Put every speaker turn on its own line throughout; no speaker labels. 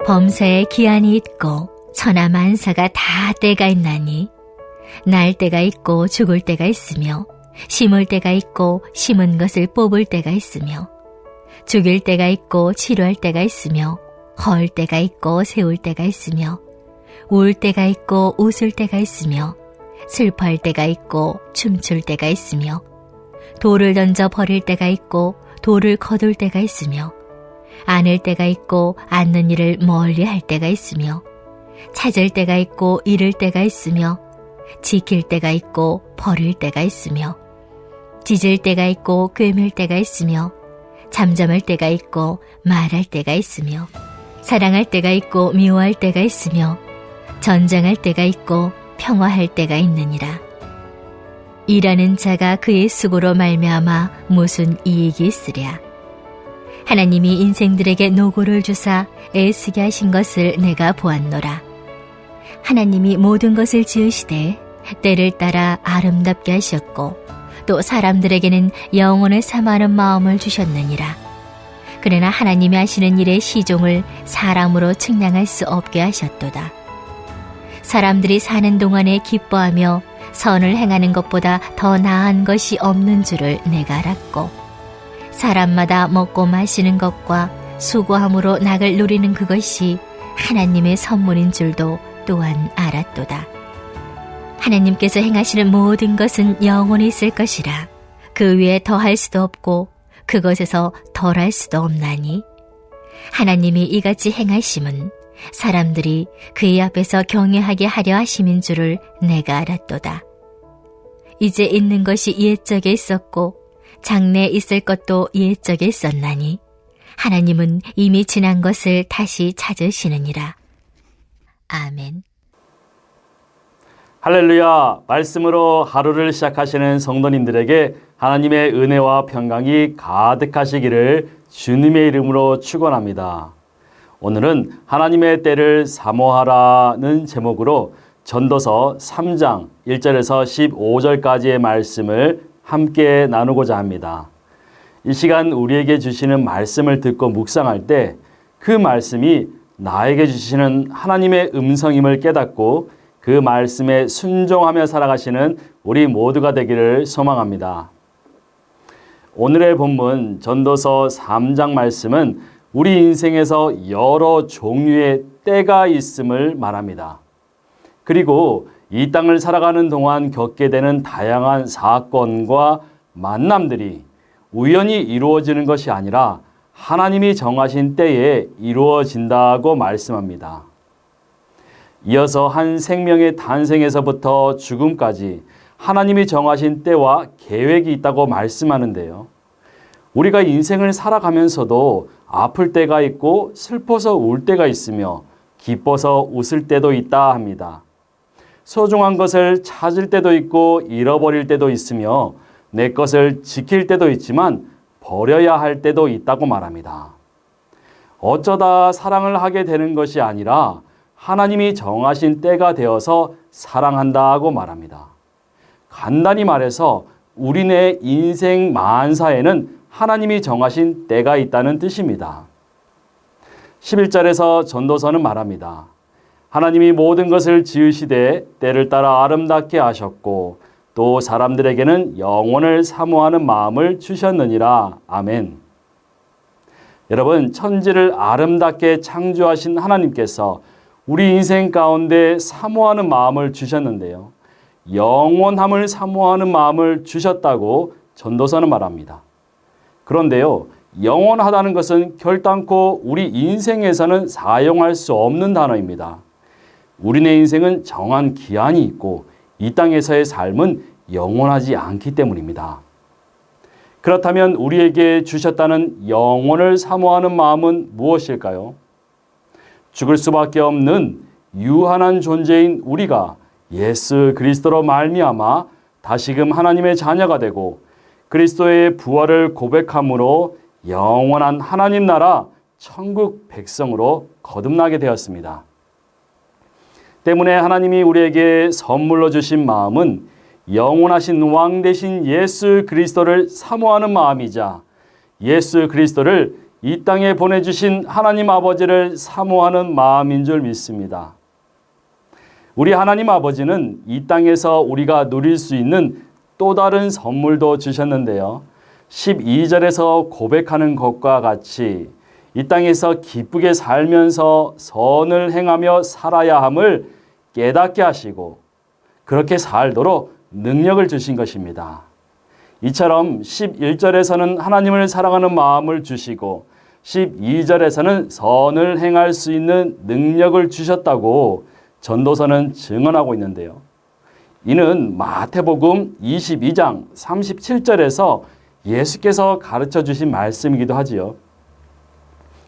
범사에 기한이 있고 천하 만사가 다 때가 있나니 날 때가 있고 죽을 때가 있으며 심을 때가 있고 심은 것을 뽑을 때가 있으며 죽일 때가 있고 치료할 때가 있으며 헐 때가 있고 세울 때가 있으며 울 때가 있고 웃을 때가 있으며 슬퍼할 때가 있고 춤출 때가 있으며 돌을 던져 버릴 때가 있고 돌을 거둘 때가 있으며 안을 때가 있고 않는 일을 멀리 할 때가 있으며 찾을 때가 있고 잃을 때가 있으며 지킬 때가 있고 버릴 때가 있으며 짖을 때가 있고 꿰맬 때가 있으며 잠잠할 때가 있고 말할 때가 있으며 사랑할 때가 있고 미워할 때가 있으며 전쟁할 때가 있고 평화할 때가 있느니라. 일하는 자가 그의 수고로 말미암아 무슨 이익이 있으랴. 하나님이 인생들에게 노고를 주사 애쓰게 하신 것을 내가 보았노라. 하나님이 모든 것을 지으시되 때를 따라 아름답게 하셨고 또 사람들에게는 영혼을 삼하는 마음을 주셨느니라. 그러나 하나님이 하시는 일의 시종을 사람으로 측량할 수 없게 하셨도다. 사람들이 사는 동안에 기뻐하며 선을 행하는 것보다 더 나은 것이 없는 줄을 내가 알았고 사람마다 먹고 마시는 것과 수고함으로 낙을 누리는 그것이 하나님의 선물인 줄도 또한 알았도다. 하나님께서 행하시는 모든 것은 영원히 있을 것이라. 그 위에 더할 수도 없고 그것에서 덜할 수도 없나니 하나님이 이같이 행하심은 사람들이 그의 앞에서 경외하게 하려 하심인 줄을 내가 알았도다. 이제 있는 것이 옛적에 있었고 장래에 있을 것도 옛적에 있었나니 하나님은 이미 지난 것을 다시 찾으시느니라. 아멘.
할렐루야. 말씀으로 하루를 시작하시는 성도님들에게 하나님의 은혜와 평강이 가득하시기를 주님의 이름으로 축원합니다. 오늘은 하나님의 때를 사모하라는 제목으로 전도서 3장 1절에서 15절까지의 말씀을 함께 나누고자 합니다. 이 시간 우리에게 주시는 말씀을 듣고 묵상할 때 그 말씀이 나에게 주시는 하나님의 음성임을 깨닫고 그 말씀에 순종하며 살아가시는 우리 모두가 되기를 소망합니다. 오늘의 본문 전도서 3장 말씀은 우리 인생에서 여러 종류의 때가 있음을 말합니다. 그리고 이 땅을 살아가는 동안 겪게 되는 다양한 사건과 만남들이 우연히 이루어지는 것이 아니라 하나님이 정하신 때에 이루어진다고 말씀합니다. 이어서 한 생명의 탄생에서부터 죽음까지 하나님이 정하신 때와 계획이 있다고 말씀하는데요. 우리가 인생을 살아가면서도 아플 때가 있고 슬퍼서 울 때가 있으며 기뻐서 웃을 때도 있다 합니다. 소중한 것을 찾을 때도 있고 잃어버릴 때도 있으며 내 것을 지킬 때도 있지만 버려야 할 때도 있다고 말합니다. 어쩌다 사랑을 하게 되는 것이 아니라 하나님이 정하신 때가 되어서 사랑한다고 말합니다. 간단히 말해서 우리네 인생 만사에는 하나님이 정하신 때가 있다는 뜻입니다. 11절에서 전도서는 말합니다. 하나님이 모든 것을 지으시되 때를 따라 아름답게 하셨고 또 사람들에게는 영혼을 사모하는 마음을 주셨느니라. 아멘. 여러분, 천지를 아름답게 창조하신 하나님께서 우리 인생 가운데 사모하는 마음을 주셨는데요. 영원함을 사모하는 마음을 주셨다고 전도서는 말합니다. 그런데요, 영원하다는 것은 결단코 우리 인생에서는 사용할 수 없는 단어입니다. 우리네 인생은 정한 기한이 있고 이 땅에서의 삶은 영원하지 않기 때문입니다. 그렇다면 우리에게 주셨다는 영혼을 사모하는 마음은 무엇일까요? 죽을 수밖에 없는 유한한 존재인 우리가 예수 그리스도로 말미암아 다시금 하나님의 자녀가 되고 그리스도의 부활을 고백함으로 영원한 하나님 나라 천국 백성으로 거듭나게 되었습니다. 때문에 하나님이 우리에게 선물로 주신 마음은 영원하신 왕 되신 예수 그리스도를 사모하는 마음이자 예수 그리스도를 이 땅에 보내주신 하나님 아버지를 사모하는 마음인 줄 믿습니다. 우리 하나님 아버지는 이 땅에서 우리가 누릴 수 있는 또 다른 선물도 주셨는데요. 12절에서 고백하는 것과 같이 이 땅에서 기쁘게 살면서 선을 행하며 살아야 함을 깨닫게 하시고 그렇게 살도록 능력을 주신 것입니다. 이처럼 11절에서는 하나님을 사랑하는 마음을 주시고 12절에서는 선을 행할 수 있는 능력을 주셨다고 전도서는 증언하고 있는데요. 이는 마태복음 22장 37절에서 예수께서 가르쳐 주신 말씀이기도 하지요.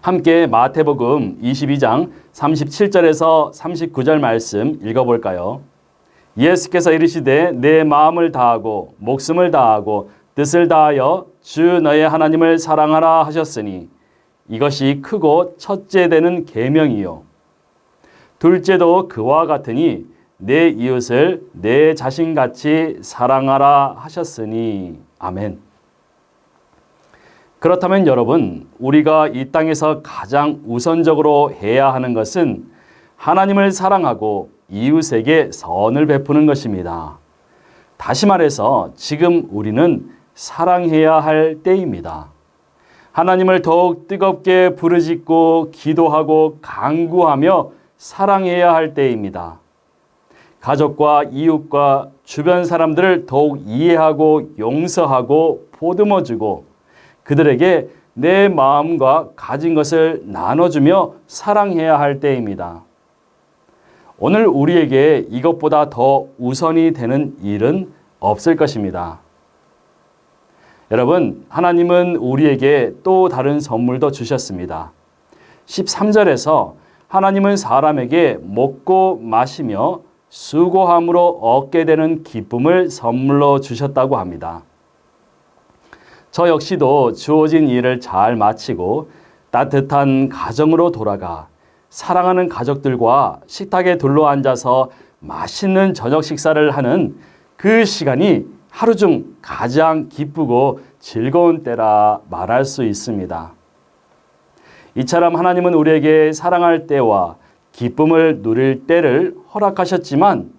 함께 마태복음 22장 37절에서 39절 말씀 읽어볼까요? 예수께서 이르시되 내 마음을 다하고 목숨을 다하고 뜻을 다하여 주 너의 하나님을 사랑하라 하셨으니 이것이 크고 첫째 되는 계명이요. 둘째도 그와 같으니 내 이웃을 내 자신같이 사랑하라 하셨으니 아멘. 그렇다면 여러분, 우리가 이 땅에서 가장 우선적으로 해야 하는 것은 하나님을 사랑하고 이웃에게 선을 베푸는 것입니다. 다시 말해서 지금 우리는 사랑해야 할 때입니다. 하나님을 더욱 뜨겁게 부르짖고 기도하고 간구하며 사랑해야 할 때입니다. 가족과 이웃과 주변 사람들을 더욱 이해하고 용서하고 보듬어주고 그들에게 내 마음과 가진 것을 나눠주며 사랑해야 할 때입니다. 오늘 우리에게 이것보다 더 우선이 되는 일은 없을 것입니다. 여러분, 하나님은 우리에게 또 다른 선물도 주셨습니다. 13절에서 하나님은 사람에게 먹고 마시며 수고함으로 얻게 되는 기쁨을 선물로 주셨다고 합니다. 저 역시도 주어진 일을 잘 마치고 따뜻한 가정으로 돌아가 사랑하는 가족들과 식탁에 둘러앉아서 맛있는 저녁 식사를 하는 그 시간이 하루 중 가장 기쁘고 즐거운 때라 말할 수 있습니다. 이처럼 하나님은 우리에게 사랑할 때와 기쁨을 누릴 때를 허락하셨지만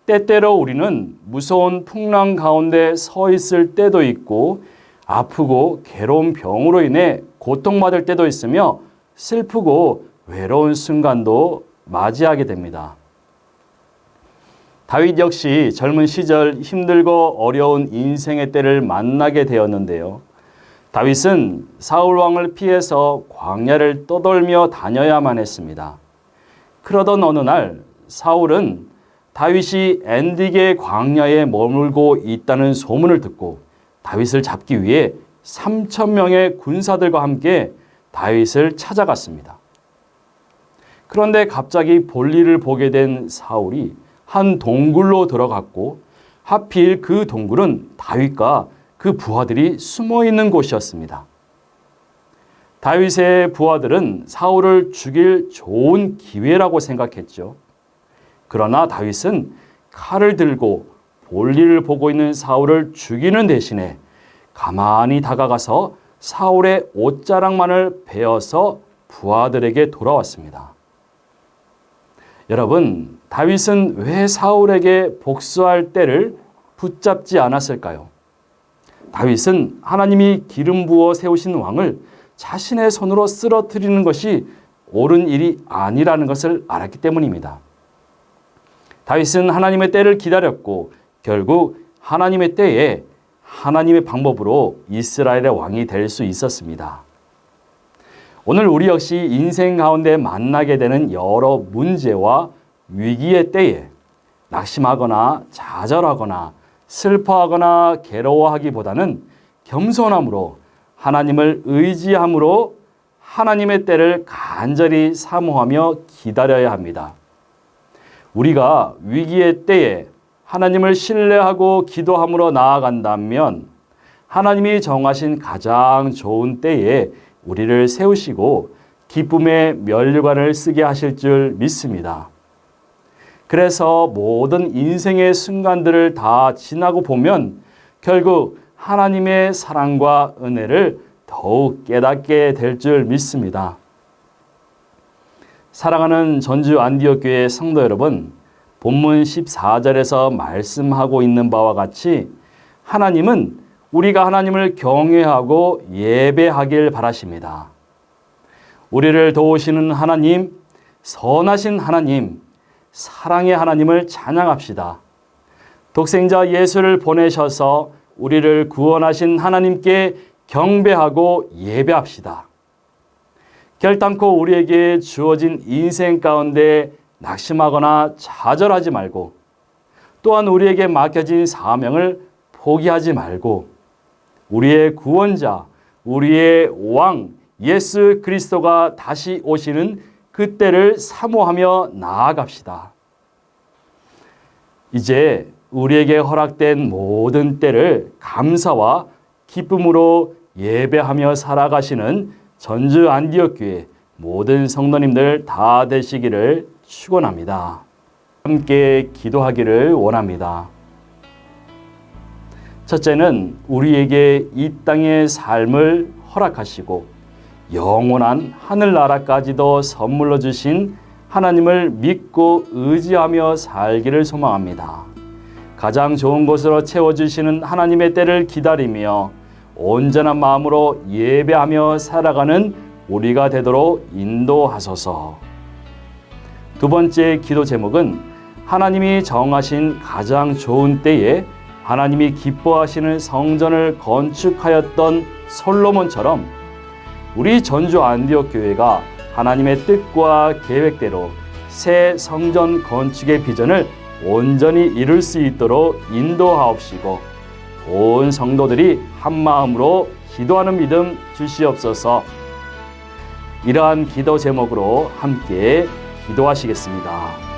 때때로 우리는 무서운 풍랑 가운데 서 있을 때도 있고 아프고 괴로운 병으로 인해 고통받을 때도 있으며 슬프고 외로운 순간도 맞이하게 됩니다. 다윗 역시 젊은 시절 힘들고 어려운 인생의 때를 만나게 되었는데요. 다윗은 사울 왕을 피해서 광야를 떠돌며 다녀야만 했습니다. 그러던 어느 날 사울은 다윗이 엔디게 광야에 머물고 있다는 소문을 듣고 다윗을 잡기 위해 3,000명의 군사들과 함께 다윗을 찾아갔습니다. 그런데 갑자기 볼일을 보게 된 사울이 한 동굴로 들어갔고 하필 그 동굴은 다윗과 그 부하들이 숨어 있는 곳이었습니다. 다윗의 부하들은 사울을 죽일 좋은 기회라고 생각했죠. 그러나 다윗은 칼을 들고 볼일을 보고 있는 사울을 죽이는 대신에 가만히 다가가서 사울의 옷자락만을 베어서 부하들에게 돌아왔습니다. 여러분, 다윗은 왜 사울에게 복수할 때를 붙잡지 않았을까요? 다윗은 하나님이 기름 부어 세우신 왕을 자신의 손으로 쓰러뜨리는 것이 옳은 일이 아니라는 것을 알았기 때문입니다. 다윗은 하나님의 때를 기다렸고 결국 하나님의 때에 하나님의 방법으로 이스라엘의 왕이 될 수 있었습니다. 오늘 우리 역시 인생 가운데 만나게 되는 여러 문제와 위기의 때에 낙심하거나 좌절하거나 슬퍼하거나 괴로워하기보다는 겸손함으로 하나님을 의지함으로 하나님의 때를 간절히 사모하며 기다려야 합니다. 우리가 위기의 때에 하나님을 신뢰하고 기도함으로 나아간다면 하나님이 정하신 가장 좋은 때에 우리를 세우시고 기쁨의 면류관을 쓰게 하실 줄 믿습니다. 그래서 모든 인생의 순간들을 다 지나고 보면 결국 하나님의 사랑과 은혜를 더욱 깨닫게 될 줄 믿습니다. 사랑하는 전주 안디옥 교회 성도 여러분, 본문 14절에서 말씀하고 있는 바와 같이 하나님은 우리가 하나님을 경외하고 예배하길 바라십니다. 우리를 도우시는 하나님, 선하신 하나님, 사랑의 하나님을 찬양합시다. 독생자 예수를 보내셔서 우리를 구원하신 하나님께 경배하고 예배합시다. 결단코 우리에게 주어진 인생 가운데 낙심하거나 좌절하지 말고, 또한 우리에게 맡겨진 사명을 포기하지 말고, 우리의 구원자, 우리의 왕 예수 그리스도가 다시 오시는 그때를 사모하며 나아갑시다. 이제 우리에게 허락된 모든 때를 감사와 기쁨으로 예배하며 살아가시는 전주 안디옥 교회 모든 성도님들 다 되시기를 축원합니다. 함께 기도하기를 원합니다. 첫째는 우리에게 이 땅의 삶을 허락하시고 영원한 하늘나라까지도 선물로 주신 하나님을 믿고 의지하며 살기를 소망합니다. 가장 좋은 곳으로 채워주시는 하나님의 때를 기다리며 온전한 마음으로 예배하며 살아가는 우리가 되도록 인도하소서. 두 번째 기도 제목은 하나님이 정하신 가장 좋은 때에 하나님이 기뻐하시는 성전을 건축하였던 솔로몬처럼 우리 전주 안디옥 교회가 하나님의 뜻과 계획대로 새 성전 건축의 비전을 온전히 이룰 수 있도록 인도하옵시고 온 성도들이 한마음으로 기도하는 믿음 주시옵소서. 이러한 기도 제목으로 함께 기도하시겠습니다.